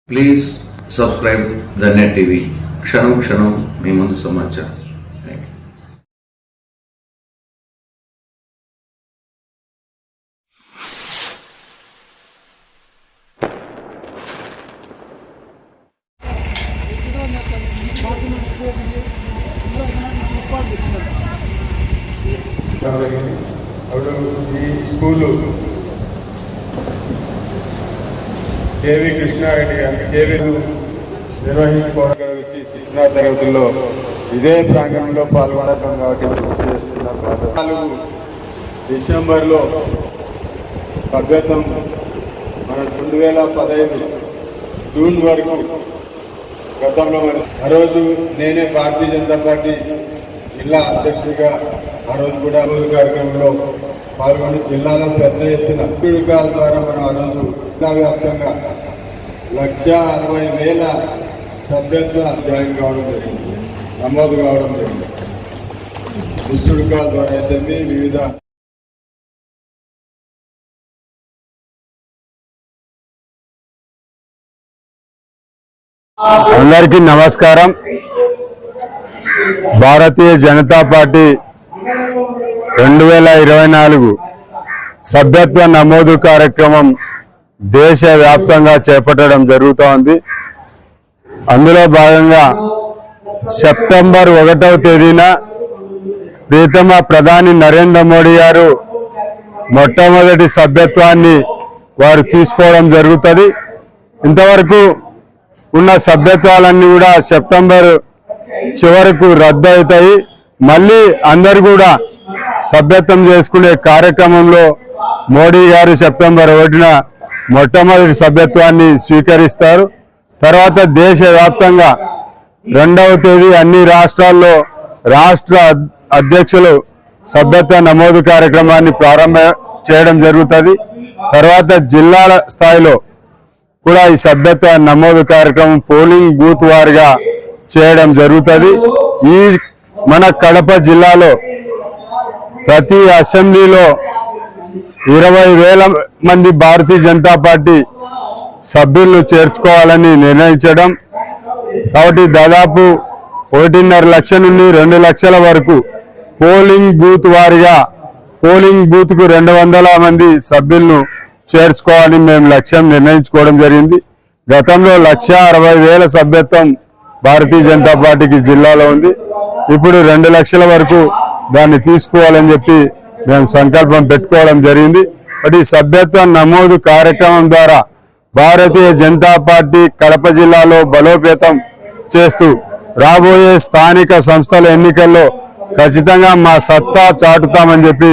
Please subscribe the net TV. క్షణం క్షణం మీ ముందు సమాచారం. ఈ స్కూలు కేవీ కృష్ణారెడ్డి గారు నిర్వహించుకోవడం వచ్చి శిక్షణా తరగతుల్లో ఇదే ప్రాంగణంలో పాల్గొనడం కాబట్టి కృషి చేస్తున్నారు. 4 డిసెంబర్లో సభ్యత్వం మన 2015 జూన్ వరకు గతంలో ఆ రోజు నేనే భారతీయ జనతా పార్టీ జిల్లా అధ్యక్షుడిగా ఆ రోజు కూడా కార్యక్రమంలో పాల్గొని జిల్లాలో పెద్ద ఎత్తున విడుదల ద్వారా మనం ఆ రోజు జిల్లా వ్యాప్తంగా 1,60,000 సభ్యత్వ జాయిన్ కావడం జరిగింది, నమోదు కావడం జరిగింది. విడుదల ద్వారా అయితే వివిధ అందరికీ నమస్కారం. భారతీయ జనతా పార్టీ 2024 సభ్యత్వ నమోదు కార్యక్రమం దేశవ్యాప్తంగా చేపట్టడం జరుగుతోంది. అందులో భాగంగా సెప్టెంబర్ 1వ తేదీన ప్రీతమ ప్రధాని నరేంద్ర మోడీ గారు మొట్టమొదటి సభ్యత్వాన్ని వారు తీసుకోవడం జరుగుతుంది. ఇంతవరకు ఉన్న సభ్యత్వాలన్నీ కూడా సెప్టెంబర్ చివరకు రద్దు అవుతాయి. మళ్ళీ అందరు కూడా సభ్యత్వం చేసుకునే కార్యక్రమంలో మోడీ గారు సెప్టెంబర్ 1న మొట్టమొదటి సభ్యత్వాన్ని స్వీకరిస్తారు. తర్వాత దేశవ్యాప్తంగా 2వ తేదీ అన్ని రాష్ట్రాల్లో రాష్ట్ర అధ్యక్షులు సభ్యత్వ నమోదు కార్యక్రమాన్ని ప్రారంభం చేయడం జరుగుతుంది. తర్వాత జిల్లాల స్థాయిలో కూడా ఈ సభ్యత్వ నమోదు కార్యక్రమం పోలింగ్ బూత్ వారిగా చేయడం జరుగుతుంది. ఈ మన కడప జిల్లాలో ప్రతి అసెంబ్లీలో 20,000 మంది భారతీయ జనతా పార్టీ సభ్యులను చేర్చుకోవాలని నిర్ణయించడం. కాబట్టి దాదాపు 1.5 లక్షల నుండి 2 లక్షల వరకు పోలింగ్ బూత్ వారిగా పోలింగ్ బూత్కు 200 మంది సభ్యులను చేర్చుకోవాలని మేము లక్ష్యం నిర్ణయించుకోవడం జరిగింది. గతంలో 1,60,000 సభ్యత్వం భారతీయ జనతా పార్టీకి జిల్లాలో ఉంది. ఇప్పుడు 2 లక్షల వరకు దాన్ని తీసుకోవాలని చెప్పి మేము సంకల్పం పెట్టుకోవడం జరిగింది. ఈ సభ్యత్వ నమోదు కార్యక్రమం ద్వారా భారతీయ జనతా పార్టీ కడప జిల్లాలో బలోపేతం చేస్తూ రాబోయే స్థానిక సంస్థల ఎన్నికల్లో ఖచ్చితంగా మా సత్తా చాటుతామని చెప్పి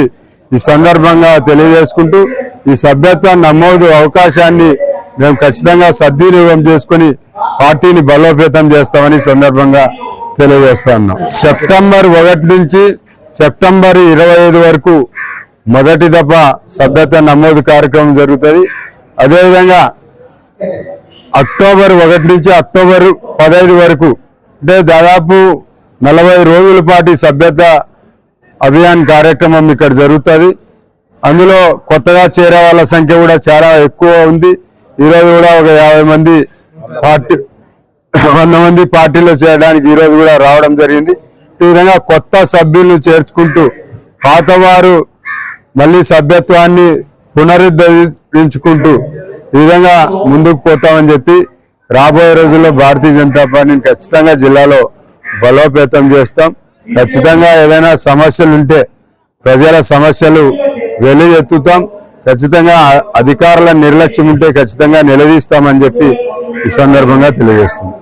ఈ సందర్భంగా తెలియజేసుకుంటూ ఈ సభ్యత్వ నమోదు అవకాశాన్ని మేము ఖచ్చితంగా సద్వినియోగం చేసుకుని పార్టీని బలోపేతం చేస్తామని సందర్భంగా తెలియజేస్తా ఉన్నాం. సెప్టెంబర్ 1 నుంచి సెప్టెంబర్ 25 వరకు మొదటి దఫా సభ్యత్వ నమోదు కార్యక్రమం జరుగుతుంది. అదేవిధంగా అక్టోబర్ 1 నుంచి అక్టోబర్ 15 వరకు అంటే దాదాపు 40 రోజుల పాటు సభ్యత్వ అభియాన్ కార్యక్రమం ఇక్కడ జరుగుతుంది. అందులో కొత్తగా చేరే వాళ్ళ సంఖ్య కూడా చాలా ఎక్కువ ఉంది. ఈరోజు కూడా ఒక 50 మంది 100 మంది పార్టీలో చేరడానికి ఈరోజు కూడా రావడం జరిగింది. ఈ విధంగా కొత్త సభ్యులను చేర్చుకుంటూ పాతవారు మళ్ళీ సభ్యత్వాన్ని పునరుద్ధరించుకుంటూ ఈ విధంగా ముందుకు పోతామని చెప్పి రాబోయే రోజుల్లో భారతీయ జనతా పార్టీని ఖచ్చితంగా జిల్లాలో బలోపేతం చేస్తాం. ఖచ్చితంగా ఏదైనా సమస్యలు ఉంటే ప్రజల సమస్యలు వెలుగెత్తుతాం. ఖచ్చితంగా అధికారుల నిర్లక్ష్యం ఉంటే ఖచ్చితంగా నిలదీస్తామని చెప్పి ఈ సందర్భంగా తెలియజేస్తుంది.